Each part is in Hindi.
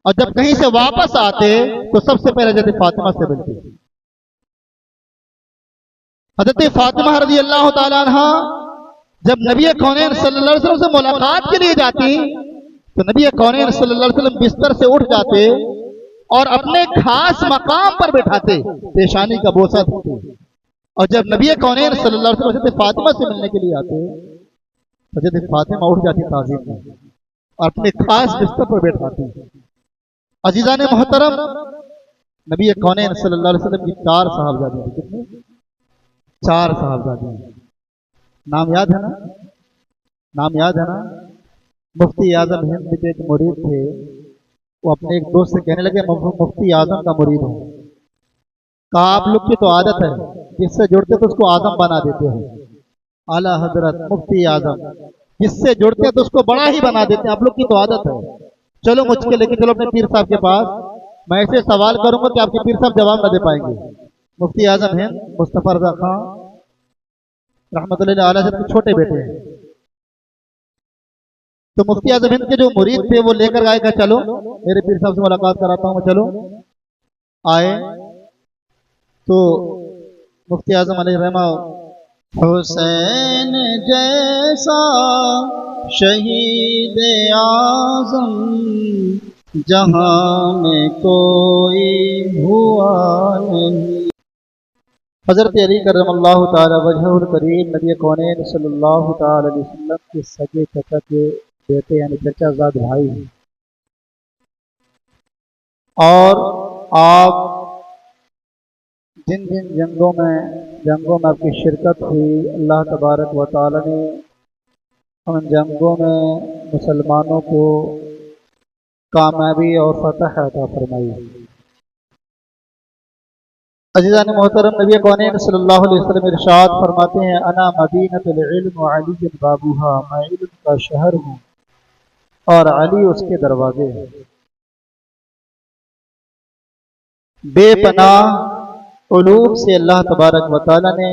और जब कहीं से वापस आते तो सबसे पहले हजरत फातिमा से मिलती। हजरत फातिमा रज़ी अल्लाह ताला अन्हा जब नबी कौनैन सल्लल्लाहु अलैहि वसल्लम से मुलाकात के लिए जाती तो नबी कौनैन सल्लल्लाहु अलैहि वसल्लम बिस्तर से उठ जाते और अपने खास मकाम पर बैठाते, पेशानी का बोसा देते। और जब नबी कौनैन सल्लल्लाहु अलैहि वसल्लम हजरत फातिमा से मिलने के लिए आते, हजरत फातिमा उठ जाती ताज़ीम में और अपने खास बिस्तर पर बैठाती। अजीज़ान मोहतरम, नबी कौनैन सल्लल्लाहु अलैहि वसल्लम की 4 साहबजादी थी। कितने? 4 साहबजादी। नाम याद है ना? नाम याद है ना? मुफ्ती आजम हिंद के एक मुरीद थे, वो अपने एक दोस्त से कहने लगे मुफ्ती आजम का मुरीद हूँ। कहा आप लोग की तो आदत है, जिससे जुड़ते तो उसको आजम बना देते हैं। आला हजरत मुफ्ती आजम, जिससे जुड़ते हैं तो उसको बड़ा ही बना देते हैं, आप लोग की तो आदत है। चलो मुझके लेके चलो अपने पीर साहब के पास, मैं ऐसे सवाल करूंगा कि आपके पीर साहब जवाब न दे पाएंगे। मुफ्ती आजम हिंद मुस्तफा रज़ा खां रहमतुल्लाह अलैह के छोटे बेटे हैं। तो मुफ्ती आजम हिंद के जो मुरीद थे वो लेकर आए, कहा चलो मेरे पीर साहब से मुलाकात कराता हूँ मैं। चलो आए तो मुफ्ती आजम अलैहि रहमा, हुसैन जैसा शहीद आज़म जहां में कोई हुआ नहीं। हज़रत अली करमल्लाहु ताला वजहुल करीम नबी कौनैन सल्लल्लाहु ताला अलैहि वसल्लम के सगे चचा के बेटे यानी चचाज़ाद भाई हैं। और आप जिन जिन जंगों में आपकी शिरकत हुई, अल्लाह तबारक व तआला ने उन जंगों में मुसलमानों को कामयाबी और फतह अता फरमाई। अज़ीज़ान मोहतरम, नबी कौनैन सल्लल्लाहु अलैहि वसल्लम इरशाद फरमाते हैं, अना मदीनतुल इल्म व अली बाबूहा, मैं इल्म का शहर हूँ और अली उसके दरवाजे हैं। बेपनाह उलूम से अल्लाह तबारक व तआला ने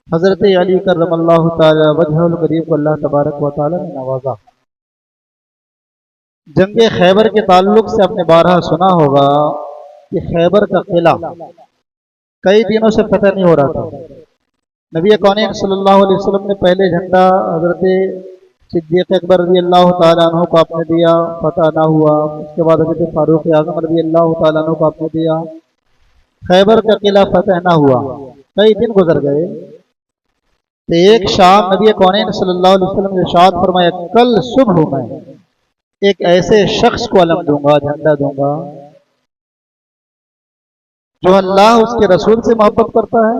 हज़रत अली करमल्लाहु ताला वजहुल करीम को अल्लाह तबारक व तआला ने नवाजा। जंग खैबर के ताल्लुक से आपने बारहा सुना होगा कि खैबर का किला कई दिनों से फतह नहीं हो रहा था। नबी कौनैन सल्लल्लाहु अलैहि वसल्लम ने पहले झंडा हज़रत सिद्दीक़ अकबर रज़ी अल्लाह तआला अन्हु को आपने दिया, फतह ना हुआ। उसके बाद हज़रत फारूक आज़म रज़ी अल्लाह तआला अन्हु को आपने दिया, खैबर का किला फतह ना हुआ। कई दिन गुजर गए तो एक शाम नबी कौनैन सल्लल्लाहु अलैहि वसल्लम ने इरशाद फरमाया, कल सुबह में एक ऐसे शख्स को अलम दूंगा, झंडा दूंगा, जो अल्लाह उसके रसूल से मोहब्बत करता है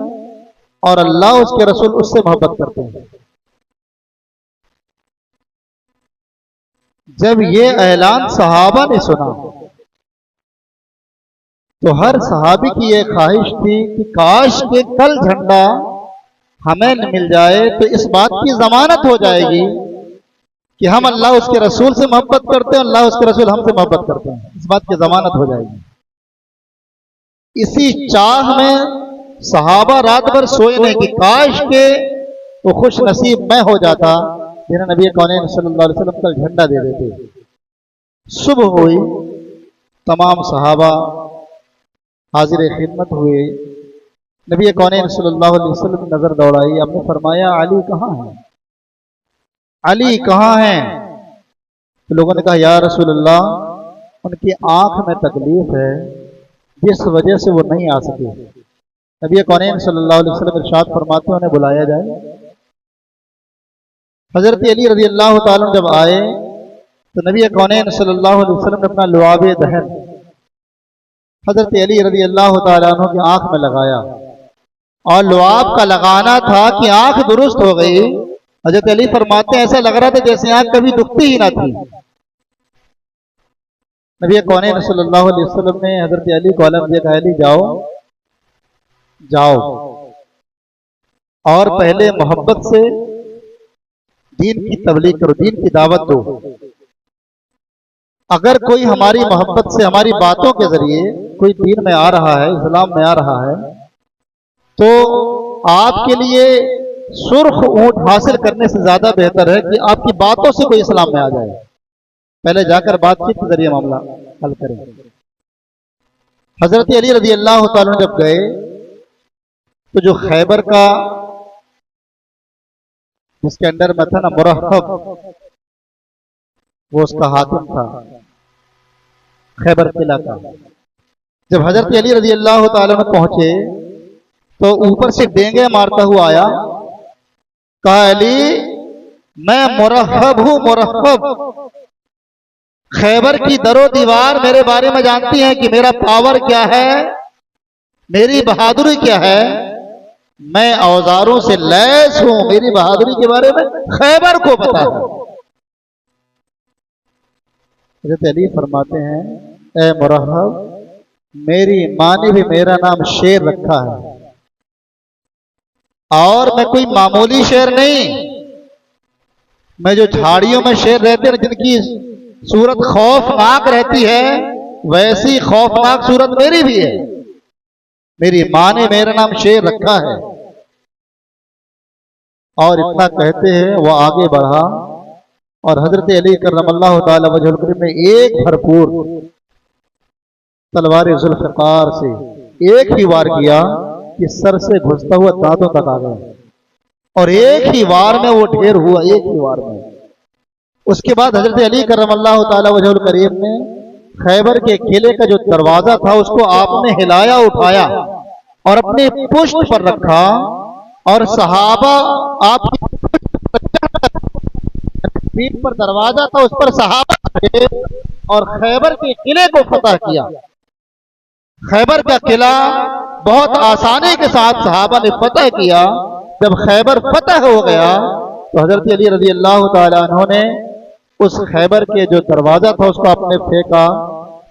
और अल्लाह उसके रसूल उससे मोहब्बत करते हैं। जब ये ऐलान सहाबा ने सुना तो हर सहाबी की यह ख्वाहिश थी कि काश के कल झंडा हमें न मिल जाए तो इस बात की जमानत हो जाएगी कि हम अल्लाह उसके रसूल से मोहब्बत करते हैं, अल्लाह उसके रसूल हमसे मोहब्बत करते हैं। इस बात की जमानत हो जाएगी। इसी चाह में सहाबा रात भर सोए नहीं कि काश के वो खुश नसीब मैं हो जाता जिन्हें नबी कौनैन सल्लल्लाहु अलैहि वसल्लम कल झंडा दे देते। सुबह हुई, तमाम सहाबा हाजिर खिदमत हुए। नबी कौनैन सल्लल्लाहु अलैहि वसल्लम की नजर दौड़ाई, आपने फरमाया अली कहाँ है, अली कहाँ है? तो लोगों ने कहा या रसूल अल्लाह, उनकी आंख में तकलीफ है जिस वजह से वो नहीं आ सके। नबी कौनैन सल्लल्लाहु अलैहि वसल्लम इरशाद फरमाते उन्हें बुलाया जाए। हजरत अली रज़ी अल्लाह तआला जब आए तो नबी कौनैन सल्लल्लाहु अलैहि वसल्लम ने अपना लुआबे दहन हजरत अली रज़ी अल्लाह तआला अन्हु की आंख में लगाया और लुआब का लगाना था कि आंख दुरुस्त हो गई। हजरत अली फरमाते हैं ऐसा लग रहा था जैसे आंख कभी दुखती ही ना थी। नबी कौनैन सल्लल्लाहु अलैहि वसल्लम ने हजरत अली को अलम दिया, अली जाओ जाओ और पहले मोहब्बत से दीन की तबलीग करो, दीन की दावत दो। अगर कोई हमारी मोहब्बत से, हमारी बातों के जरिए कोई दीन में आ रहा है, इस्लाम में आ रहा है, तो आपके लिए सुर्ख ऊंट हासिल करने से ज्यादा बेहतर है कि आपकी बातों से कोई इस्लाम में आ जाए। पहले जाकर बातचीत के जरिए मामला हल करें। हजरत अली रजी अल्लाह तआला जब गए तो जो खैबर का जिसके अंडर में था ना मुरहब, वो उसका हाकिम था खैबर किला का। जब हजरत अली रजी अल्लाह तआला पहुंचे तो ऊपर से डेंगे मारता हुआ आया, कहा अली मैं मुरहब हूं, मुरहब। खैबर की दरो दीवार मेरे बारे में जानती है कि मेरा पावर क्या है, मेरी बहादुरी क्या है। मैं औजारों से लैस हूं, मेरी बहादुरी के बारे में खैबर को पता है। हज़रत अली फरमाते हैं, ए मुरहब, मेरी मां ने भी मेरा नाम शेर रखा है, और मैं कोई मामूली शेर नहीं। मैं जो झाड़ियों में शेर रहते हैं जिनकी सूरत खौफनाक रहती है, वैसी खौफनाक सूरत मेरी भी है। मेरी मां ने मेरा नाम शेर रखा है। और इतना कहते हैं वो आगे बढ़ा और हजरत अली करमल्लाहु ताला वजहुल करीम ने एक भरपूर तलवार जुल्फ़िकार से एक ही वार किया कि सर से घुसता हुआ दांतों तक आ गया, और एक ही वार में वो ढेर हुआ, एक ही वार में। उसके बाद हजरत अली करमल्लाहु ताला वजहुल करीम ने खैबर के किले का जो दरवाजा था उसको आपने हिलाया, उठाया और अपने पुष्ट पर रखा, और सहाबा आपकी पीठ पर दरवाजा था, उस पर सहाबा थे और खैबर के किले को फतह किया। खैबर का किला बहुत आसानी के साथ सहाबा ने फतह किया। जब खैबर फतह हो गया तो हजरत अली रजी अल्लाह तआला अन्हु ने उस खैबर के जो दरवाजा था उसको आपने फेंका,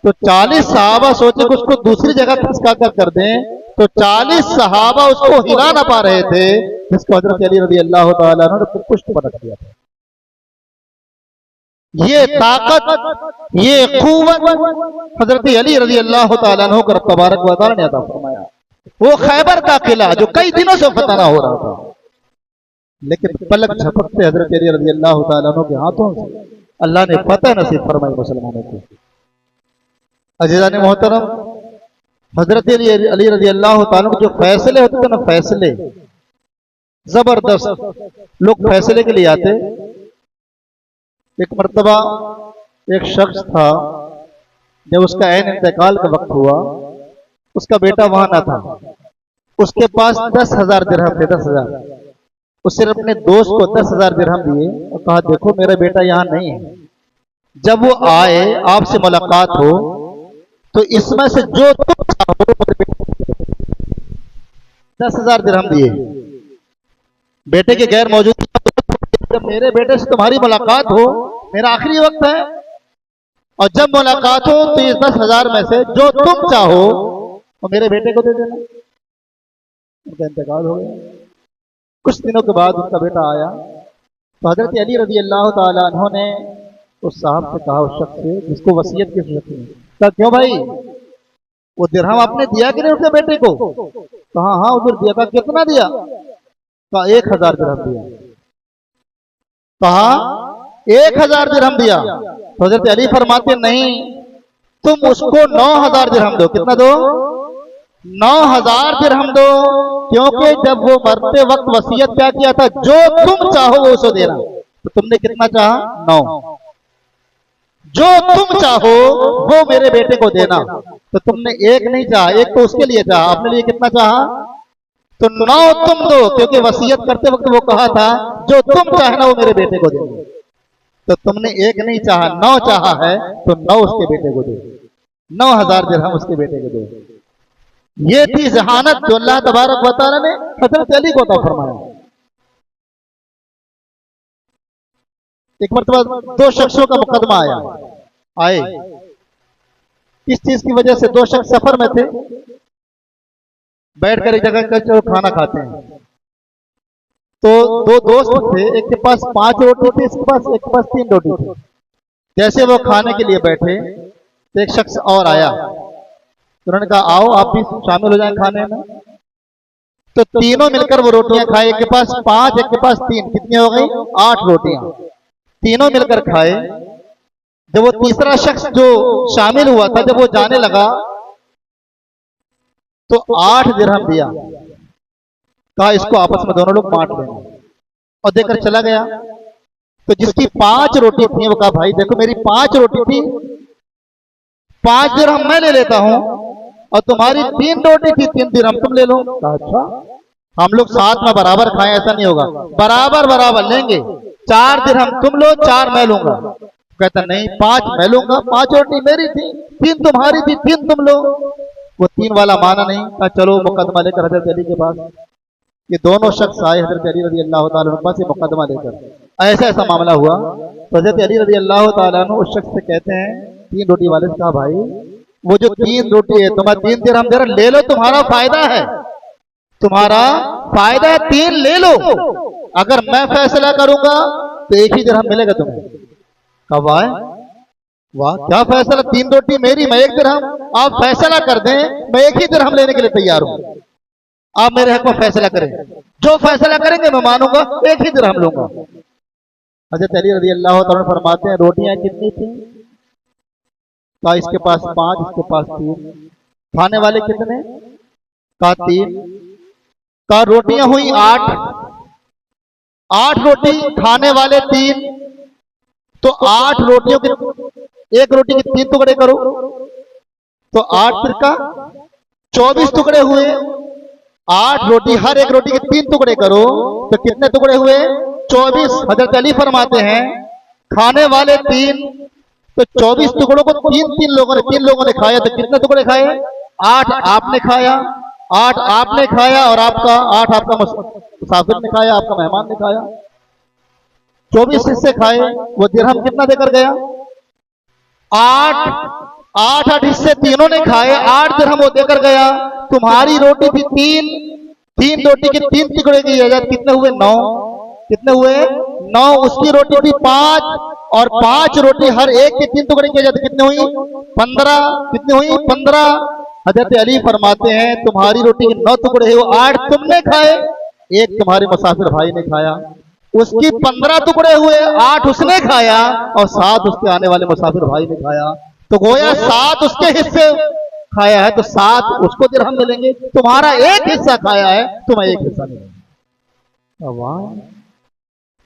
तो 40 सहाबा सोचे कि उसको दूसरी जगह खिसका कर दें, तो 40 सहाबा उसको हिला ना पा रहे थे, जिसको हजरत अली रजी अल्लाह तआला अन्हु ने पुष्ट पर रख दिया था। ये ताकत, ये क़ुव्वत हजरत अली रजी अल्लाह तआला अन्हु को तबारक व तआला ने अता फरमाया। वो खैबर का किला जो कई दिनों से फतह ना हो रहा था, लेकिन पलक झपकते हजरत अली रजी अल्लाह तआला अन्हु के हाथों से अल्लाह ने फतह नसीब फरमाई मुसलमानों को। अज़ीज़ान मोहतरम, हजरत अली रजी अल्लाह तआला जो फैसले होते थे ना, फैसले जबरदस्त, लोग फैसले के लिए आते। एक मर्तबा एक शख्स था, जब उसका ऐन इंतकाल का वक्त हुआ, उसका बेटा वहां न था, उसके पास 10,000 दिरहम थे, 10,000। उसने अपने दोस्त को 10,000 दिरहम दिए और कहा देखो मेरा बेटा यहाँ नहीं है, जब वो आए आपसे मुलाकात हो तो इसमें से जो तुम चाहो 10,000 दिरहम दिए। बेटे के गैर मौजूद, जब मेरे बेटे से तुम्हारी मुलाकात हो, मेरा आखिरी वक्त है, और जब मुलाकात हो तो इस 10,000 में से जो तुम चाहो वो मेरे बेटे को दे देना। उनका इंतकाल हो गया। कुछ दिनों के बाद उनका बेटा आया तो हजरत अली रजी अल्लाह तआला अन्हु ने उस साहब से कहा, उस शख्स से जिसको वसीयत की सूरत में, कहा क्यों भाई वो दिरहम आपने दिया कि नहीं उसके बेटे को? कहा हाँ उधर दिया। कहा कितना दिया? कहा 1,000 दिरहम दिया। कहा 1,000 दिरहम दिया। तो हजरत अली फरमाते नहीं, तुम उसको 9,000 दिरहम दो। कितना दो? 9,000 दिरहम दो, क्योंकि जब वो मरते वक्त वसीयत क्या किया था, जो तुम चाहो वो उसे देना। तो तुमने कितना चाहा? 9। जो तुम चाहो वो मेरे बेटे को देना। तो तुमने एक नहीं चाहा, एक तो उसके लिए चाहा, अपने लिए कितना चाहा? तो 9 तुम दो, क्योंकि वसीयत करते वक्त वो कहा था जो तुम चाहे ना वो मेरे बेटे को दे। तो तुमने एक नहीं चाहा, 9 चाहा है, तो 9 उसके बेटे को दे, 9,000 दिरहम उसके बेटे को दे। ये थी जहानत जो अल्लाह तबारक व तआला ने हजरत अली को अता फरमाया। एक मरतबा 2 शख्सों का मुकदमा आए। किस चीज की वजह से? 2 शख्स सफर में थे, बैठकर एक जगह चलो खाना खाते हैं। तो 2 दोस्त थे, एक के पास 5 रोटी थी, एक के पास 3 रोटी थी। जैसे वो खाने के लिए बैठे तो एक शख्स और आया, उन्होंने कहा आओ आप भी शामिल हो जाएं खाने में। तो तीनों मिलकर वो रोटियां खाए, एक के पास 5 एक के पास 3, कितनी हो गई? 8 रोटियां। तीनों मिलकर खाए। जब वो तीसरा शख्स जो शामिल हुआ था, जब वो जाने लगा तो 8 दिरहम दिया, कहा इसको आपस में दोनों लोग बांट लेना, और देकर चला गया। तो जिसकी 5 रोटी थी वो कहा भाई देखो मेरी 5 रोटी थी, 5 दिरहम मैं ले लेता हूं, और तुम्हारी 3 रोटी थी, 3 दिरहम तुम ले लो। कहा अच्छा, हम लोग साथ में बराबर खाएं, ऐसा नहीं होगा, बराबर बराबर लेंगे, 4 दिरहम तुम लो, 4 मैं लूंगा। कहता नहीं, 5 मैं लूंगा, 5 रोटी मेरी थी, 3 तुम्हारी थी, 3 तुम लो। वो 3 वाला माना नहीं, कहा चलो मुकदमा लेकर हजरत अली के पास। ये दोनों शख्स आए हजरत अली रजी अल्लाह तआला अन्हु से मुकदमा लेकर, ऐसा ऐसा मामला हुआ। तो हजरत अली रजी अल्लाह तआला अन्हु उस शख्स से कहते हैं, 3 रोटी वाले से कहा भाई वो जो 3 रोटी है तुम्हारा 3 दिरहम दे रहा, ले लो, तुम्हारा फायदा है, तुम्हारा फायदा है, 3 ले लो, अगर मैं फैसला करूंगा तो 1 ही दिरहम मिलेगा तुम्हें। कहा वाह वाह क्या फैसला, 3 रोटी मेरी, मैं 1 दिरहम, आप फैसला कर दें, मैं 1 ही दिरहम लेने के लिए तैयार हूं, आप मेरे हक में फैसला करें, जो फैसला करेंगे मैं मानूंगा, 1 ही दिरहम लूंगा। हजरत अली रज़ी अल्लाह तआला फरमाते हैं रोटियां कितनी थी? कहा इसके पास 5, इसके पास 3। खाने वाले कितने? कहा 3। कहा रोटियां हुई 8, 8 रोटी, खाने वाले 3, तो 8 रोटियों के 1 रोटी के 3 टुकड़े करो, तो 8 तिरका 24 टुकड़े हुए। 8 रोटी, हर 1 रोटी के 3 टुकड़े करो तो कितने टुकड़े हुए? 24। हजरत अली फरमाते हैं खाने वाले 3, तो 24 टुकड़ों को 3 लोगों ने खाया, तो कितने टुकड़े खाए? 8 आपने खाया, 8 आपने खाया, और आपका 8 आपका मुसाफिर ने खाया, आपका मेहमान ने खाया, 24 हिस्से खाए। वो दिरहम कितना देकर गया? 8 हिस्से तीनों ने खाए, 8 दिरहम वो देकर गया। तुम्हारी रोटी थी 3 रोटी के 3 टुकड़े की इजाजत, कितने हुए? 9। कितने हुए? 9। उसकी रोटी थी 5, और 5 रोटी हर एक के 3 टुकड़े की इजाजत, कितने हुई? 15। कितने हुई? 15। हजरत अली फरमाते हैं तुम्हारी रोटी के 9 टुकड़े हुए, 8 तुमने खाए, 1 तुम्हारे मुसाफिर भाई ने खाया। उसकी 15 टुकड़े हुए, 8 उसने खाया, और 7 उसके आने वाले मुसाफिर भाई ने खाया, तो गोया 7 उसके हिस्से खाया है, तो 7 उसको दिरहम मिलेंगे। तुम्हारा 1 हिस्सा खाया है, तुम्हें 1 हिस्सा मिलेगा। वाह,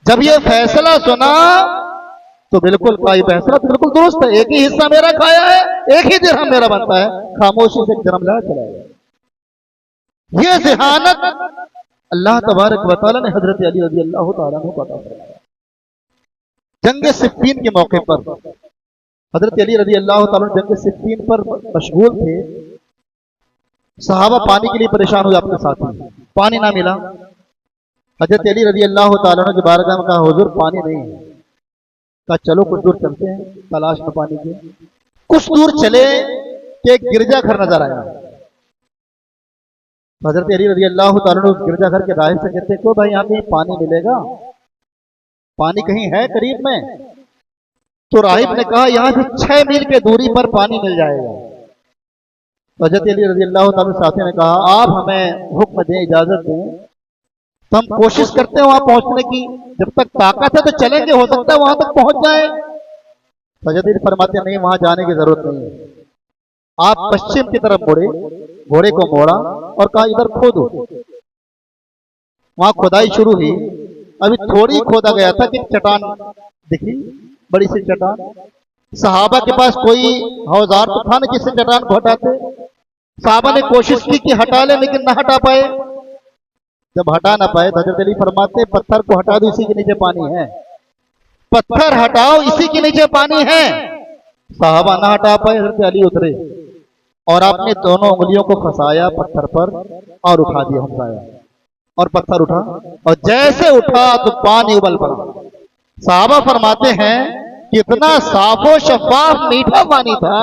जब ये फैसला सुना तो बिल्कुल भाई फैसला तो बिल्कुल दुरुस्त है, 1 ही हिस्सा मेरा खाया है, 1 ही दिरहम मेरा बनता है, खामोशी से दिरहम ला चला गया। ये ज़हानत अल्लाह तबारक व तआला ने हजरत अली रज़ी अल्लाह तआला को अता फरमाया। जंग सिफ़्फ़ीन के मौके पर हजरत अली रज़ी अल्लाह तआला जंग सिफ़्फ़ीन पर मशगूल थे। सहाबा पानी के लिए परेशान हुए, अपने साथी, पानी ना मिला। हजरत अली रज़ी अल्लाह तआला ने बारगाह में कहा हुजूर पानी नहीं है। कहा चलो कुछ दूर चलते हैं तलाश में पानी के। कुछ दूर चले कि एक गिरजाघर नजर आया। हजरत अली रज़ी अल्लाह तआला ने उस गिरजाघर के राहिब से कहते क्यों भाई यहाँ पे पानी मिलेगा, पानी कहीं है करीब में? तो राहिब ने कहा यहाँ से 6 मील के दूरी पर पानी मिल जाएगा। हजरत अली रज़ी अल्लाह तआला साथी ने कहा आप हमें हुक्म दें, इजाजत दें, तो हम कोशिश करते हैं वहां पहुंचने की, जब तक ताकत है तो चलेंगे, हो सकता है वहां तक पहुंच जाए। हजरत अली फरमाते नहीं वहां जाने की जरूरत नहीं है, आप पश्चिम की तरफ मुड़े, घोड़े को मोड़ा और कहा इधर खोदो। वहां खुदाई शुरू हुई। अभी थोड़ी खोदा गया था कि चट्टान दिखी, बड़ी सी चट्टान। सहाबा के पास कोई औजार तो था ना जिससे चट्टान को हटाते। सहाबा ने कोशिश की कि हटा ले, लेकिन ना हटा पाए। जब हटा ना पाए तो हजरत अली फरमाते पत्थर को हटा दो, इसी के नीचे पानी है, पत्थर हटाओ, इसी के नीचे पानी है। सहाबा ना हटा पाए, हजरत अली उतरे और आपने दोनों उंगलियों को फंसाया पत्थर पर और उठा दिया, हमसाया, और पत्थर उठा, और जैसे उठा तो पानी उबल पड़ा। सहाबा फरमाते हैं कि इतना साफो शफाफ मीठा पानी था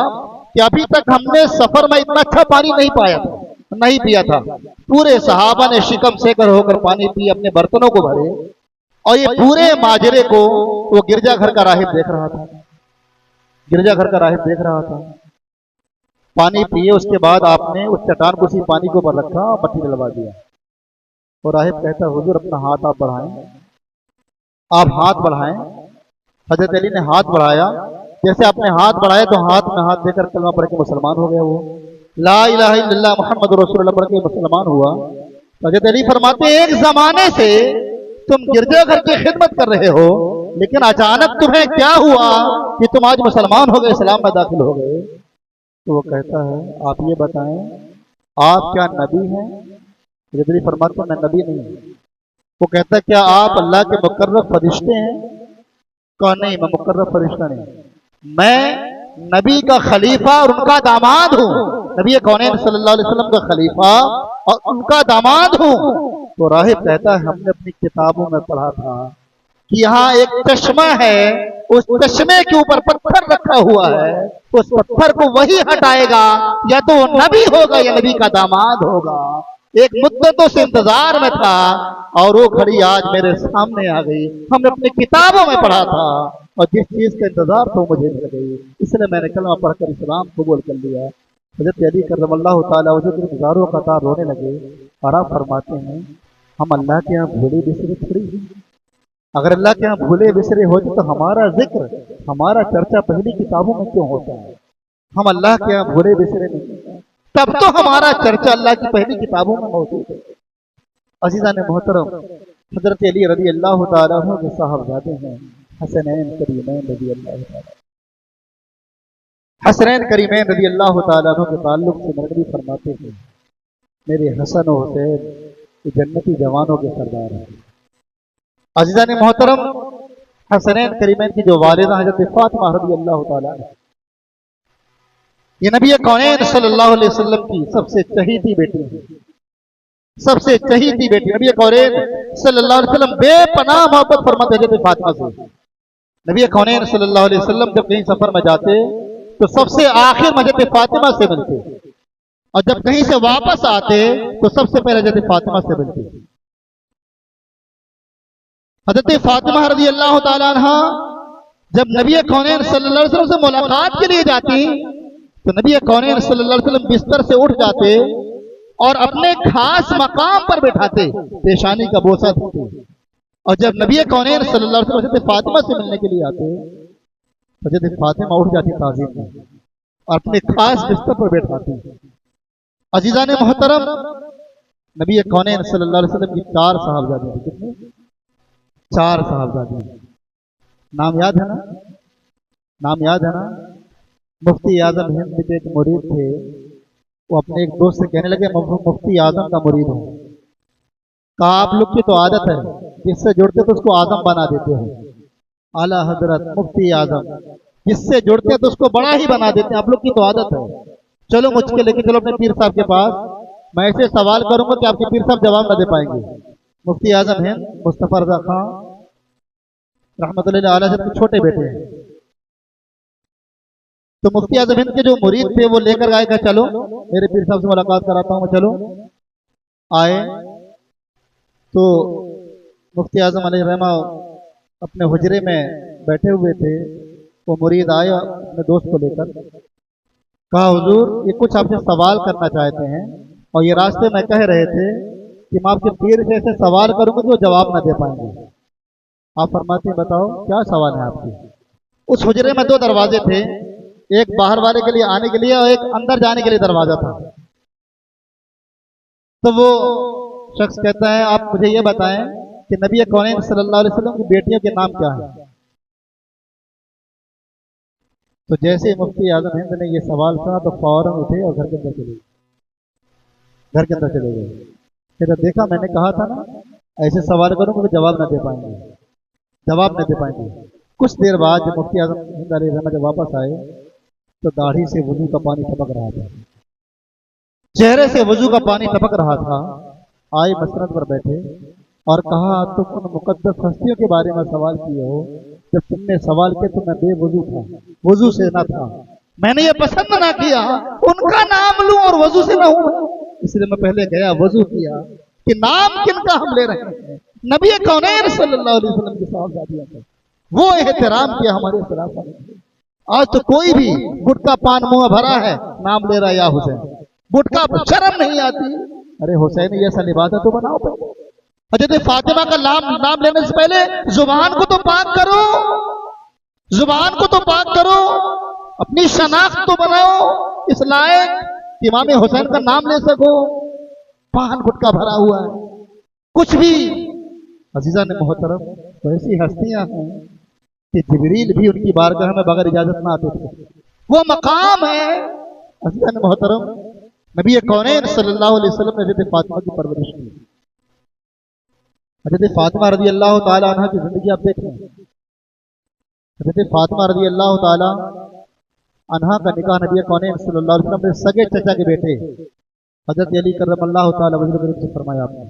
कि अभी तक हमने सफर में इतना अच्छा पानी नहीं पाया था, नहीं पिया था। पूरे सहाबा ने शिकम सेकर होकर पानी पी, अपने बर्तनों को भरे, और ये पूरे माजरे को वो गिरजाघर का राहिब देख रहा था, गिरजाघर का राहिब देख रहा था। पानी पिए उसके बाद आपने उस चट्टान को उसी पानी के ऊपर रखा और मट्टी डलवा दिया। और राहिब कहता हुजूर अपना हाथ आप बढ़ाएं, आप हाथ बढ़ाएं। हजरत अली ने हाथ बढ़ाया जैसे आपने हाथ बढ़ाया तो हाथ में हाथ देकर कलमा पढ़ के मुसलमान हो गया, वो ला इलाहा इल्लल्लाह मुहम्मद रसूलुल्लाह पढ़ के मुसलमान हुआ। हज़रत अली फरमाते हैं एक जमाने से तुम गिरजाघर की खिदमत कर रहे हो, लेकिन अचानक तुम्हें क्या हुआ कि तुम आज मुसलमान हो गए, इस्लाम में दाखिल हो गए। तो वो कहता है आप ये बताएं आप क्या नबी हैं? हज़रत अली फरमाते हैं मैं नबी नहीं हूं। वो कहता है क्या आप अल्लाह के मुकर्रब फरिश्ते हैं? कहा नहीं मैं मुकर्रब फरिश्ता नहीं, मैं नबी का खलीफा और उनका दामाद हूँ। नबी कौनैन सल्लल्लाहु अलैहि वसल्लम का खलीफा और उनका दामाद हूँ। तो राहिब कहता है हमने अपनी किताबों में पढ़ा था कि यहाँ एक चश्मा है, उस चश्मे के ऊपर पत्थर रखा हुआ है, उस पत्थर को वही हटाएगा, या तो नबी होगा या नबी का दामाद होगा। एक मुद्दतों से इंतजार में था और वो घड़ी आज मेरे सामने आ गई। हमने अपनी किताबों में पढ़ा था और जिस चीज का इंतजार तो मुझे मिल गई, इसलिए मैंने कलमा पढ़कर इस्लाम कबूल कर लिया। हज़रत अली करमल्लाहु तआला वजह के हजारों कतार रोने लगे और आप फरमाते हैं हम अल्लाह के यहाँ भूले बिसरे थोड़ी हैं। अगर अल्लाह के यहाँ भूले बिसरे होते तो हमारा जिक्र हमारा चर्चा पहली किताबों में क्यों होता है? हम अल्लाह के यहाँ भूले बिसरे नहीं, तब तो हमारा चर्चा अल्लाह की पहली किताबों में मौजूद है। अज़ीज़ान मोहतरम, हज़रत अली रज़ी अल्लाह तआला अन्हु के साहबजादे हैं हसनैन करीमैन रज़ी अल्लाह तआला। हसनैन करीमैन रज़ी अल्लाह तआला अन्हु के ताल्लुक से नबी फरमाते हैं मेरे हसन और हुसैन ये जन्नती जवानों के सरदार हैं। अज़ीज़ान मोहतरम, हसनैन करीमैन की जो वालिदा हज़रत फातिमा रज़ी अल्लाह तआला अन्हा, ये नबी कौनैन सल्लल्लाहु अलैहि वसल्लम की सबसे चहीती बेटी है, सबसे चहीती बेटी। नबी कौनैन सल्लल्लाहु अलैहि वसल्लम बेपनाह मोहब्बत फरमाते हज़रत फातिमा से। नबी कौनैन सल्लल्लाहु अलैहि वसल्लम जब कहीं सफर में जाते तो सबसे आखिर में हज़रत फातिमा से मिलते, और जब कहीं से वापस आते तो सबसे पहले हज़रत फातिमा से मिलते। हज़रत फातिमा रज़ी अल्लाह तआला अन्हा जब नबी कौनैन सल्लल्लाहु अलैहि वसल्लम से मुलाकात के लिए जाती तो नबी कौनैन सल्लल्लाहु अलैहि वसल्लम बिस्तर से उठ जाते और अपने खास मकाम पर बैठाते, पेशानी का बोसा देते। और जब नबी कौनैन सल्लल्लाहु अलैहि वसल्लम हज़रत फातिमा से मिलने के लिए आते, हज़रत फातिमा उठ जाती ताज़ीम में और अपने खास बिस्तर पर बैठाती। अज़ीज़ान मोहतरम, नबी कौनैन सल्लल्लाहु अलैहि वसल्लम की 4 साहबजादी थी। कितने? 4 साहबजादी। नाम याद है ना? नाम याद है ना? मुफ्ती आजम हिंद के एक मुरीद थे, वो अपने एक दोस्त से कहने लगे मुफ्ती आजम का मुरीद हूँ। कहा आप लोग की तो आदत है जिससे जुड़ते तो उसको आजम बना देते हैं। आला हजरत मुफ्ती आजम जिससे जुड़ते तो उसको बड़ा ही बना देते हैं, आप लोग की तो आदत है। चलो मुझके लेके चलो अपने पीर साहब के पास, मैं ऐसे सवाल करूंगा कि आपके पीर साहब जवाब न दे पाएंगे। मुफ्ती आजम हिंद मुस्तफा रजा खां रहमतुल्लाह अलैह के छोटे बेटे हैं। तो मुफ्ती आजम हिंद के जो मुरीद थे वो लेकर आए, कहा चलो मेरे पीर साहब से मुलाकात कराता हूँ। चलो आए तो मुफ्ती आजम अलैहिर्रहमा अपने हुजरे में बैठे हुए थे। वो मुरीद आए अपने दोस्त को लेकर, कहा हुजूर ये कुछ आपसे सवाल करना चाहते हैं और ये रास्ते में कह रहे थे कि मैं आपके पीर से ऐसे सवाल करूंगा तो जवाब ना दे पाएंगे। आप फरमाते हैं बताओ क्या सवाल है आपके। उस हुजरे में 2 दरवाजे थे, एक बाहर वाले के लिए आने के लिए और एक अंदर जाने के लिए दरवाजा था। तो वो शख्स कहता है आप मुझे ये बताएं कि नबी कौनैन सल्लल्लाहु अलैहि वसल्लम की बेटियों के नाम क्या हैं। तो जैसे मुफ्ती आजम हिंद ने ये सवाल सुना तो फौरन उठे और घर के अंदर चले गए। फिर देखा मैंने कहा था ना ऐसे सवाल करूंगा तो जवाब न दे पाएंगे। कुछ देर बाद जब मुफ्ती आजम हिंद अलैहिर्रहमा जब वापस आए तो दाढ़ी से वजू का पानी टपक रहा था, चेहरे से वजू का पानी टपक रहा था। आए मसनद पर बैठे और कहा तुम उन मुकद्दस हस्तियों के बारे में सवाल किए हो, जब तुमने सवाल किया तो मैं बेवजू था, वजू से न था। मैंने ये पसंद ना किया उनका नाम लूं और वजू से ना हूं, इसलिए मैं पहले गया वजू किया कि नाम किनका हम ले रहे हैं। नबी कौनैन सल्लल्लाहु अलैहि वसल्लम के साहबजादियों का वो एहतराम किया हमारे खिलाफा ने। आज तो कोई भी गुटका पान मुंह भरा है नाम ले रहा है या हुसैन, गुटका शर्म नहीं आती। अरे हुसैन जैसा लिबादा तो बनाओ पहले। हज़रत फातिमा का नाम लेने से पहले जुबान को तो पाक करो। जुबान को तो पाक करो, अपनी शनाख्त तो बनाओ इस लायक कि इमाम हुसैन का नाम ले सको। पान गुटका भरा हुआ है, कुछ भी। अजीजा ने मोहतरम, तो ऐसी हस्तियां हैं कि जिब्रील भी उनकी बारगाह में बगैर इजाजत ना आते थे। वो मकाम है। अजीजा ने मोहतरम, नबी कौनैन सल्लल्लाहु अलैहि वसल्लम ने हज़रत फातिमा की परवरिश की। हज़रत फातिमा रज़ी अल्लाह ताला अन्हा की जिंदगी आप देखें। हज़रत फातिमा रज़ी अल्लाह ताला अन्हा का निकाह नबी कौनैन सल्लल्लाहु अलैहि वसल्लम ने सगे चचा के बेटे हज़रत अली करमल्लाहु ताला वजहहु से फरमाया आपने।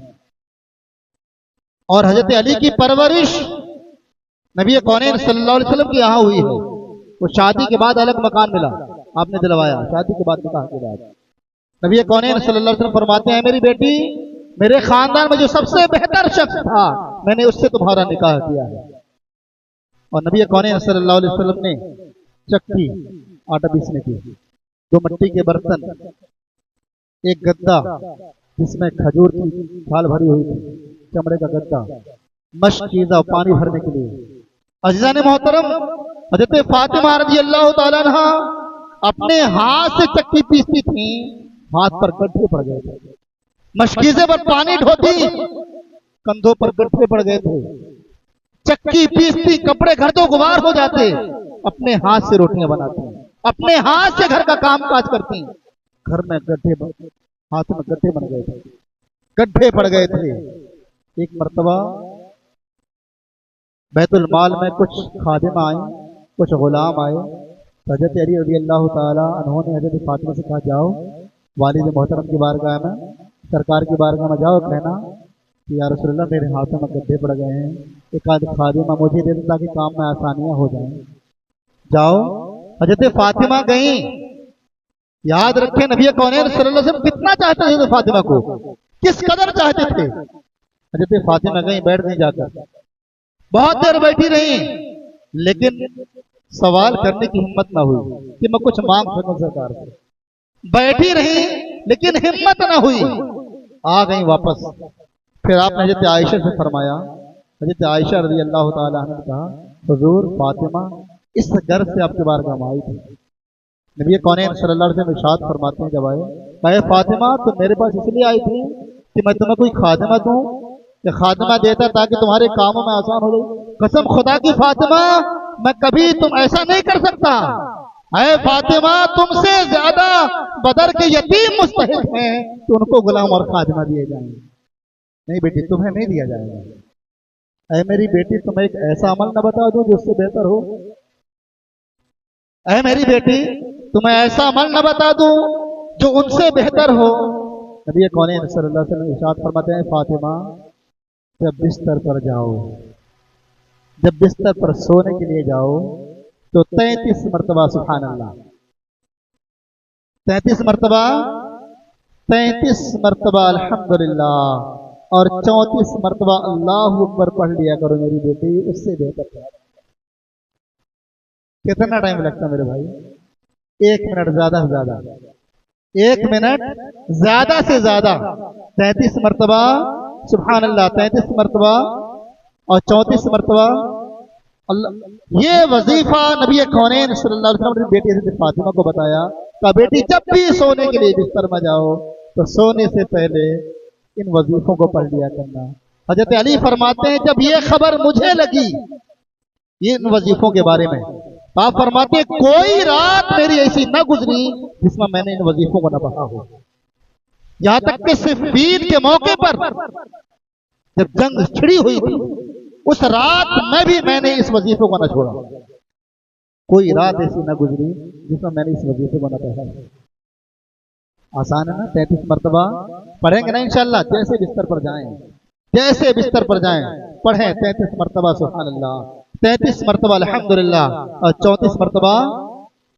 और हज़रत अली की परवरिश नबी कौनैन सल्लल्लाहु अलैहि वसल्लम की यहाँ हुई है। वो शादी के बाद अलग मकान मिला, आपने दिलवाया, शादी के बाद निकाह के बाद। नबी कौनैन सल्लल्लाहु अलैहि वसल्लम फरमाते हैं, मेरी बेटी, मेरे खानदान में जो सबसे बेहतर शख्स था, मैंने उससे तुम्हारा निकाह किया है। और नबी कौनैन सल्लल्लाहु अलैहि वसल्लम ने चक्की आटा पीसने की, 2 मिट्टी के बर्तन, एक गद्दा जिसमें खजूर की थाल भरी हुई थी, चमड़े का गद्दा, मशकीज़ा पानी भरने के लिए। अज़ीज़ान मोहतरम, हज़रत फातिमा रज़ी अल्लाह ताला अन्हा अपने हाथ से चक्की पीसती थी, हाथ पर गड्ढे पड़ गए थे। मशकीज़े पर पानी ढोती, कंधों पर गड्ढे पड़ गए थे। चक्की पीसती, कपड़े घर तो गुबार हो जाते, अपने हाथ से रोटियां बनाती, अपने हाथ से घर का काम काज करती। घर में गड्ढे, हाथ में गड्ढे बन गए थे, गड्ढे पड़ गए थे। एक मर्तबा बैतुल माल में कुछ खादिमा आई, कुछ गुलाम आए। हज़रत अली रज़ी अल्लाह ताला अन्हु ने हज़रत फातिमा से कहा, जाओ वालिद मोहतरम की बारगाह में, सरकार की बारगाह में जाओ, कहना कि या रसूलल्लाह मेरे हाथों में गड्ढे पड़ गए हैं, एक आध खादिमा मुझे दे दो ताकि काम में आसानियां हो जाएं। जाओ। हज़रत फातिमा गई। याद रखें, नबी कौनैन सल्लल्लाहु अलैहि वसल्लम कितना चाहते थे हज़रत फातिमा को, किस कदर चाहते थे। हज़रत फातिमा गई, बैठ गई जाकर, बहुत देर बैठी रही, लेकिन सवाल करने की हिम्मत ना हुई कि मैं कुछ मांग सकूं सरकार से। बैठी रही लेकिन हिम्मत ना हुई, आ गई वापस। फिर आपने हज़रत आयशा से फरमाया, हज़रत आयशा रज़ी अल्लाह ताला अन्हा ने कहा, हुजूर फातिमा इस घर से आपके बारगाह में आई थी। नबी कौनैन सल्लल्लाहु अलैहि वसल्लम इरशाद फरमाते हैं, जब आए, कहे फातिमा तुम मेरे पास इसलिए आई थी कि मैं तुम्हें कोई खादिमा दूं, कि खादिमा देता ताकि तुम्हारे कामों में आसान हो जाए। कसम खुदा की फातिमा, मैं कभी तुम ऐसा नहीं कर सकता। है फातिमा, तुमसे ज्यादा बदर के यतीम मुस्तहिक हैं तो उनको गुलाम और खादिमा दिए जाएंगे। नहीं बेटी, तुम्हें नहीं दिया जाएगा। ऐ मेरी बेटी, तुम्हें एक ऐसा अमल न बता दूं जो उससे बेहतर हो। ऐ मेरी बेटी, तुम्हें ऐसा अमल न बता दूं जो उनसे बेहतर हो। नबी कौनैन सल्लल्लाहु अलैहि वसल्लम इरशाद फरमाते हैं, फातिमा जब बिस्तर पर जाओ, जब बिस्तर पर सोने के लिए जाओ तो 33 मरतबा सुभान अल्लाह, 33 मरतबा, 33 मरतबा अल्हम्दुलिल्लाह और 34 मरतबा अल्लाहु अकबर पढ़ लिया करो मेरी बेटी, उससे बेहतर। कितना टाइम लगता मेरे भाई? 1 मिनट ज्यादा से ज्यादा, 1 मिनट ज्यादा से ज्यादा। 33 मरतबा सुभान अल्लाह, 33 मरतबा और 34 मरतबा अल्लाह। ये वजीफा नबी कौनैन सल्लल्लाहु अलैहि वसल्लम ने बेटी हज़रत फातिमा को बताया कि बेटी जब भी सोने के लिए बिस्तर में जाओ तो सोने से पहले इन वजीफों को पढ़ लिया करना। हज़रत अली फरमाते हैं, जब ये खबर मुझे लगी ये इन वजीफों के बारे में, आप फरमाते हैं कोई रात मेरी ऐसी न गुजरी जिसमें मैंने इन वजीफों को न पढ़ा हो। यहां तक कि सिफ़ीन के मौके पर जब जंग छिड़ी हुई थी, उस रात में भी मैंने इस वजीफे को न छोड़ा। कोई रात ऐसी न गुजरी जिसमें मैंने इस वजीफे को न पढ़ा। आसान है ना? 33 मरतबा पढ़ेंगे ना इंशाअल्लाह। जैसे बिस्तर पर जाएं, जैसे बिस्तर पर जाएं पढ़ें 33 मरतबा सुभान अल्लाह, 33 मरतबा अल्हम्दुलिल्लाह और 34 मरतबा।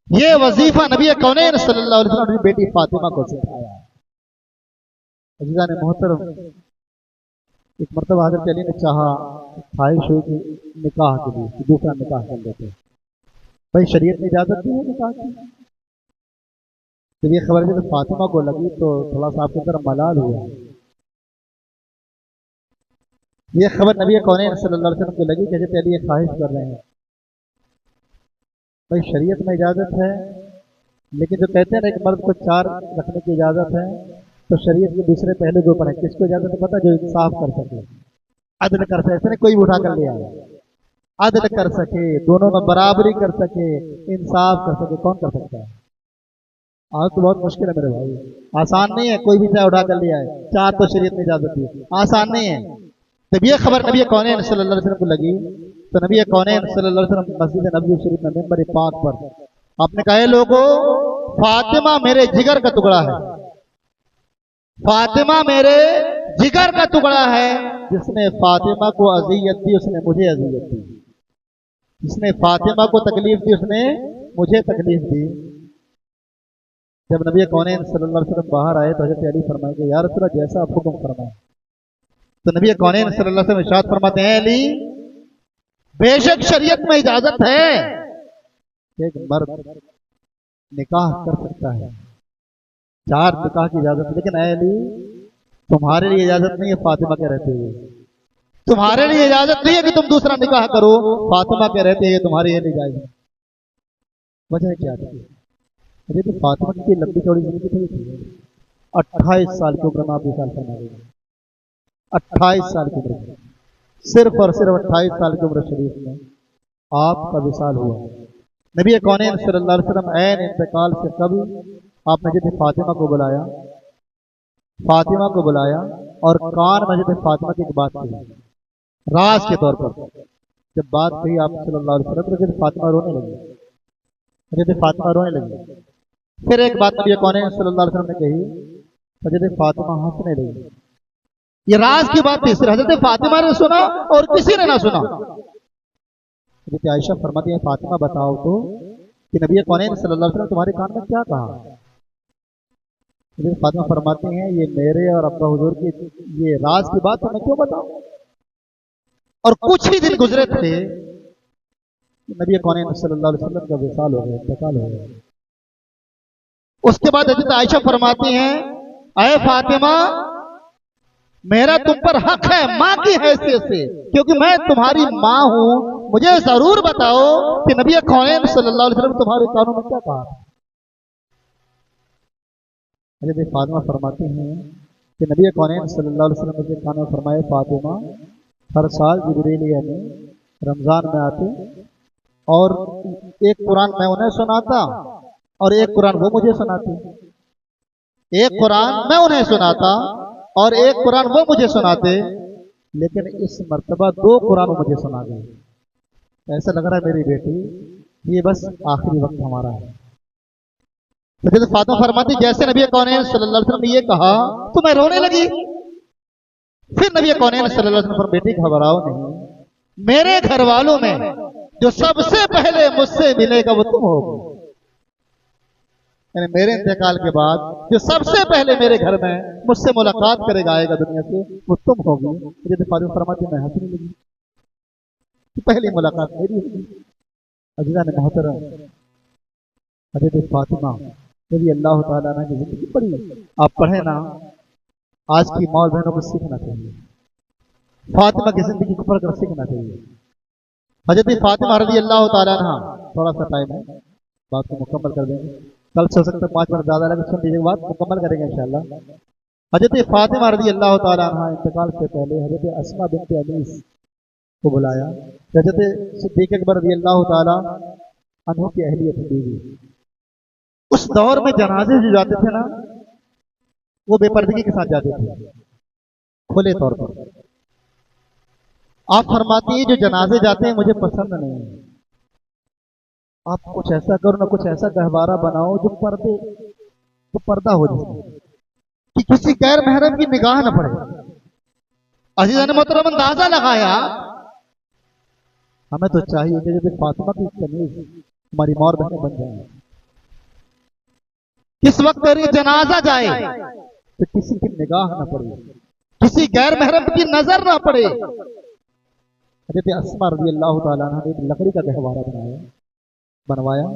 ये वजीफा नबी कौनैन सल्लल्लाहु अलैहि वसल्लम ने बेटी फातिमा को सिखाया। अज़ीज़ान मोहतरम, एक मरतबा हज़रत अली ने चाहा, ख्वाहिश हुई कि निकाह के लिए कि दूसरा निकाह कर लेते। भाई शरीयत ने इजाजत दी है निकाह की। जब ये खबर जब फातिमा को लगी तो थोड़ा सा आपकी तरफ मलाल हुआ। ये खबर नबी कौनैन सल्लल्लाहु अलैहि वसल्लम को लगी कि हज़रत अली ख्वाहिश कर रहे हैं भाई शरीयत में इजाजत है, लेकिन जो कहते हैं ना एक मर्द को 4 रखने की इजाजत है, तो शरीयत के दूसरे पहलू के ऊपर है। किसको इजाजत है पता? जो इंसाफ कर सके, अदल कर सके। ऐसे नहीं कोई भी उठा कर ले आए, अदल कर सके, दोनों में बराबरी कर सके, इंसाफ कर सके। कौन कर सकता है? आज तो बहुत मुश्किल है मेरे भाई, आसान नहीं है। कोई भी चाहे उठा कर ले आए, 4 तो शरीयत में इजाजत दी, आसान नहीं है। जब ये खबर नबी कौनैन सल्लल्लाहु अलैहि वसल्लम को लगी, तो नबी कौनैन सल्लल्लाहु अलैहि वसल्लम मस्जिद नबवी शरीफ में मिंबर पाक पर आपने कहा, लोगों, फातिमा मेरे जिगर का टुकड़ा है, फातिमा मेरे जिगर का टुकड़ा है। जिसने फातिमा को अजियत दी उसने मुझे अजियत दी, जिसने फातिमा को तकलीफ दी उसने मुझे तकलीफ दी। जब नबी कौनैन सल्लल्लाहु अलैहि वसल्लम बाहर आए तो हज़रत अली फरमाए कि या रसूल अल्लाह, जैसा आप हुक्म फरमाए। तो नबी कौनैन सल्लल्लाहु अलैहि वसल्लम इरशाद फरमाते हैं, अली, बेशक शरीयत में इजाजत है, एक मर्द निकाह कर सकता है, 4 निकाह की इजाजत, लेकिन ऐ अली, तुम्हारे लिए इजाजत नहीं है फातिमा के रहते हुए, तुम्हारे लिए इजाजत नहीं है कि तुम दूसरा निकाह करो फातिमा के रहते हुए, तुम्हारे लिए नहीं जाएगा। वजह क्या थी? अरे तो फातिमा की लंबी चौड़ी जिंदगी थी, 28 साल की उम्र में आप विशाल फरमा रहे हैं, 28 साल की उम्र, सिर्फ और सिर्फ 28 साल की उम्र शरीफ में आपका विशाल हुआ। नबी कौनैन सल्लल्लाहु अलैहि वसल्लम ऐन इंतकाल से कभी आप मस्जिद फातिमा को बुलाया, फातिमा को बुलाया और कान मस्जिद फातिमा की एक बात कही, राज के तौर पर। जब बात कही आप सल्लल्लाहु अलैहि वसल्लम, मस्जिद फातिमा रोने लगी, मस्जिद फातिमा रोने लगी। फिर एक बात नबी कौनैन सल्लल्लाहु अलैहि वसल्लम ने कही, मस्जिद फातिमा हंसने लगी। ये राज की बात थी, सिर्फ हजरत फातिमा ने सुना और किसी ने ना सुना। हजरत आयशा फरमाती है, फातिमा बताओ तो कि नबी कौनैन सल्लल्लाहु अलैहि वसल्लम तुम्हारे कान में क्या कहा? हजरत फातिमा फरमाती हैं, ये मेरे और अब्बा हुजूर की ये राज की बात मैं क्यों बताऊं? और कुछ ही दिन गुजरे थे, नबी कौनैन सल्लल्लाहु अलैहि वसल्लम का विसाल हो गया, इंतकाल हो गया। उसके बाद हजरत आयशा फरमाती हैं, अय फातिमा, मेरा तुम पर हक है मां की हैसियत से, क्योंकि मैं तुम्हारी मां हूं। मुझे जरूर बताओ कि नबी कौनैन सल्लल्लाहु अलैहि वसल्लम तुम्हारे कानों में क्या कहा? हज़रत फातिमा फरमाती हैं कि नबी कौनैन सल्लल्लाहु अलैहि वसल्लम के कानों में फरमाए, फातिमा, हर साल जिब्रील अमीन रमजान में आते और एक कुरान मैं उन्हें सुनाता और एक कुरान वो मुझे सुनाते, एक कुरान मैं उन्हें सुनाता और एक कुरान वो मुझे सुनाते, लेकिन इस मर्तबा 2 कुरान मुझे सुना गए। ऐसा लग रहा है मेरी बेटी, ये बस आखिरी वक्त हमारा है। तो फातिमा फरमाती, जैसे नबी कौनैन सल्लल्लाहु अलैहि वसल्लम ने ये कहा तो मैं रोने लगी। फिर नबी कौनैन सल्लल्लाहु अलैहि वसल्लम, बेटी घबराओ नहीं, मेरे घर वालों में जो सबसे पहले मुझसे मिलेगा वो तुम होगी। यानी मेरे इंतकाल के बाद जो सबसे पहले मेरे घर में मुझसे मुलाकात करेगा, आएगा दुनिया से, वो तुम होगी। मुझे फातिमा फरमाती, मैं हंसने लगी, तो पहली मुलाकात मेरी होगी। अज़ीज़ान मोहतरम, हज़रत फातिमा रज़ी अल्लाह ताला अन्हा की जिंदगी पढ़ी, आप पढ़े ना, आज की मौल बहनों को सीखना चाहिए, फातिमा की जिंदगी को पढ़कर सीखना चाहिए। हज़रत फातिमा रज़ी अल्लाह ताला अन्हा, थोड़ा सा टाइम है, बात को मुकम्मल कर देंगे, कल से हो सकता है 5 मिनट ज्यादा लगे, सुन लीजिए, बात मुकम्मल करेंगे इंशाअल्लाह। हज़रत फातिमा रज़ी अल्लाह ताला अन्हा इंतकाल से पहले हज़रत अस्मा बिन्त अमीस को बुलाया। हज़रत सिद्दीक़ अकबर रज़ी अल्लाह ताला अन्हु की अहलियत बीवी। उस दौर में जनाजे जो जाते थे ना, वो बेपर्दगी के साथ जाते थे, खुले तौर पर। आप फरमाती है, जो जनाजे जाते हैं मुझे पसंद नहीं है, आप कुछ ऐसा करो ना, कुछ ऐसा गहवारा बनाओ जो पर्दा हो जाए, कि किसी गैर महरम की निगाह न पड़े। अज़ीज़ान मोहतरम, अंदाजा लगाया, हमें तो चाहिए कि जब फातिमा की तमीज़ हमारी मौर बहनें बन जाए, किस वक्त जनाजा जाए तो किसी की निगाह न पड़े, किसी गैर महरम की नजर ना पड़े। हज़रत अस्मा रज़ी अल्लाह ताला अन्हा ने लकड़ी का गहवारा बनवाया,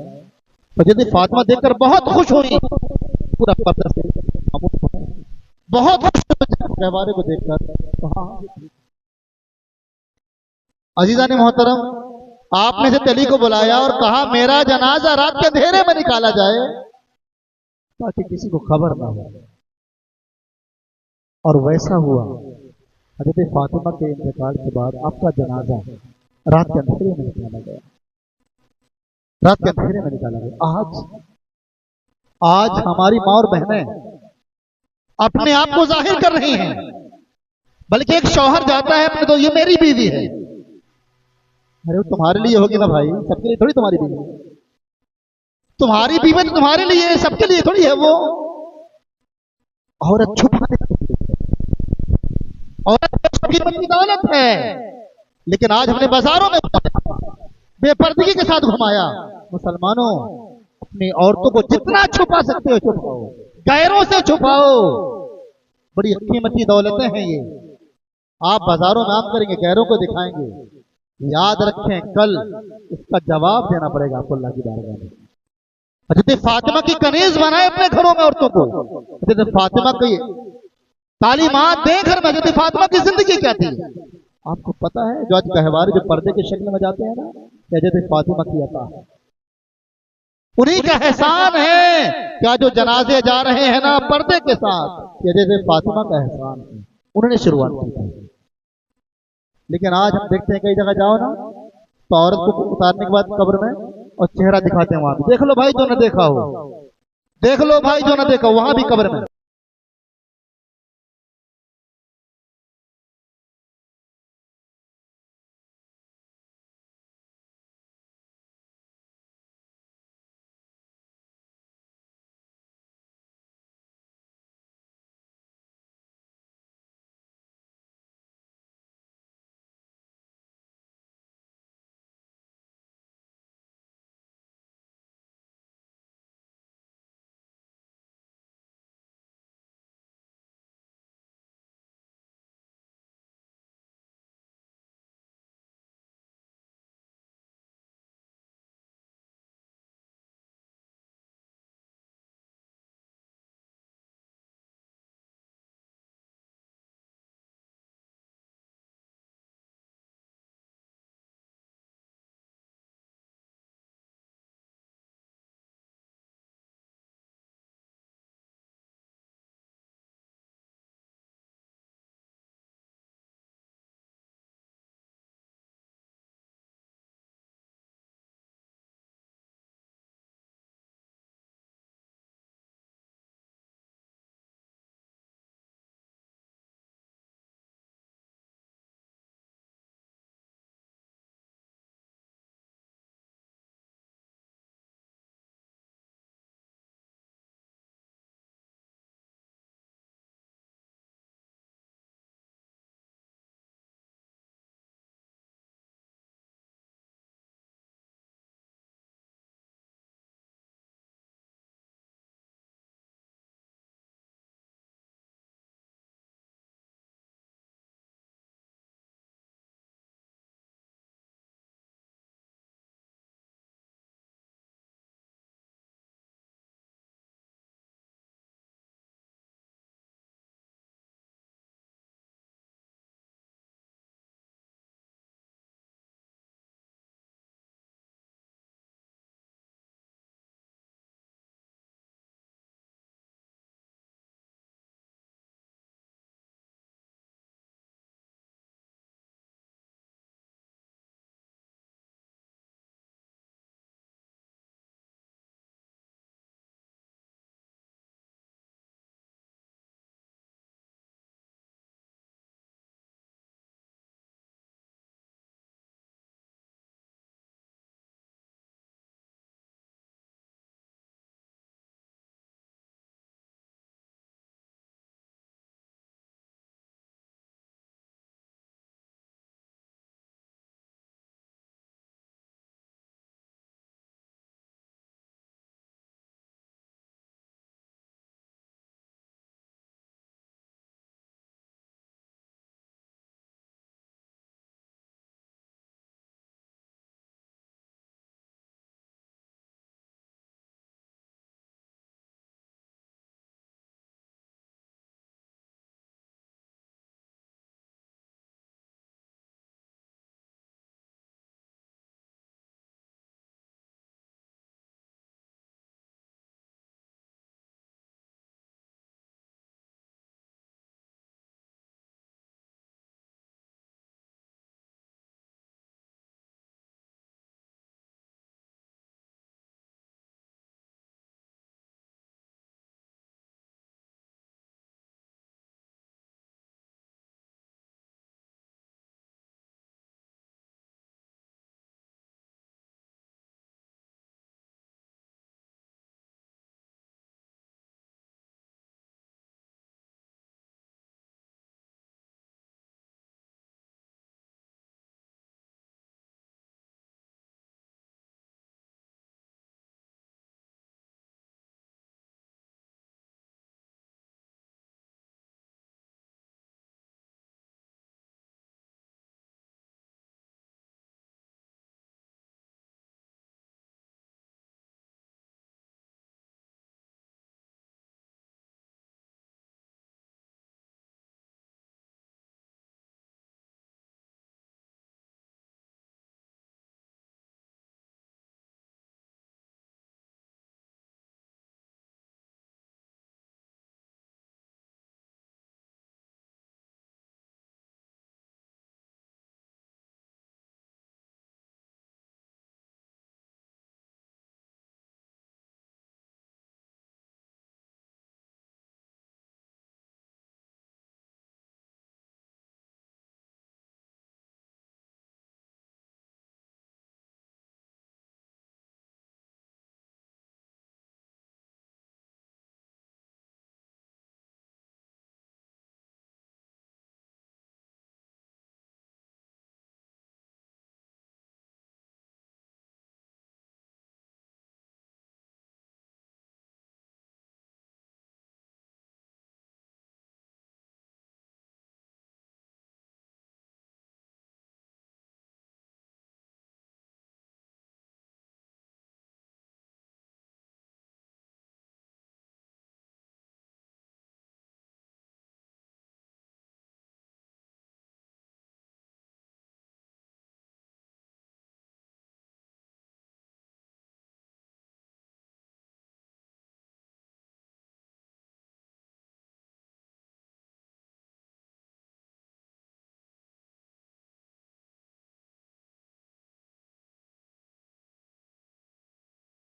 तो हज़रत फातिमा देखकर बहुत खुश हुई, पूरा पर्दा से बहुत खुश गहवारे को देखकर। तो हाँ अज़ीज़ान मोहतरम, आपने से अली को बुलाया और कहा मेरा जनाजा रात के अंधेरे में निकाला जाए ताकि किसी को खबर ना हो। और वैसा हुआ। हज़रत फातिमा के इंतकाल के बाद आपका जनाजा रात के अंधेरे में निकाला गया, रात के अंधेरे में निकाला गया। आज हमारी माँ और बहनें अपने आप को जाहिर कर रही हैं, बल्कि एक शौहर जाता है अपने तो ये मेरी बीवी है। अरे वो तुम्हारे लिए होगी ना भाई, सबके लिए थोड़ी तुम्हारी बीवी है। तुम्हारी बीवी तो तुम्हारे लिए, सबके लिए थोड़ी है वो। औरत छुपाने की दौलत है, लेकिन आज हमने बाजारों में बेपर्दगी के साथ घुमाया। मुसलमानों, अपनी औरतों को जितना छुपा सकते हो छुपाओ, गैरों से छुपाओ। बड़ी कीमती दौलतें हैं ये। आप बाजारों में नाम करेंगे, गैरों को दिखाएंगे, याद रखें कल इसका जवाब देना पड़ेगा आपको अल्लाह की बारगाह में। हज़रत फातिमा की कनीज बनाए अपने घरों में औरतों को। हज़रत फातिमा की तालीमात दें घर में। हज़रत फातिमा की जिंदगी क्या थी आपको पता है? जो आज गहवारे जो पर्दे के शक्ल में जाते हैं ना, हज़रत फातिमा की अता है, उन्हीं का एहसान है। क्या जो जनाजे जा रहे हैं ना पर्दे के साथ, हज़रत फातिमा का एहसान है, उन्होंने शुरुआत की थी। लेकिन आज हम देखते हैं कई जगह जाओ ना तो औरत को उतारने के बाद कब्र में और चेहरा दिखाते हैं वहां भी। देख लो भाई जो न देखा हो, देख लो भाई जो न देखा, वहां भी कब्र में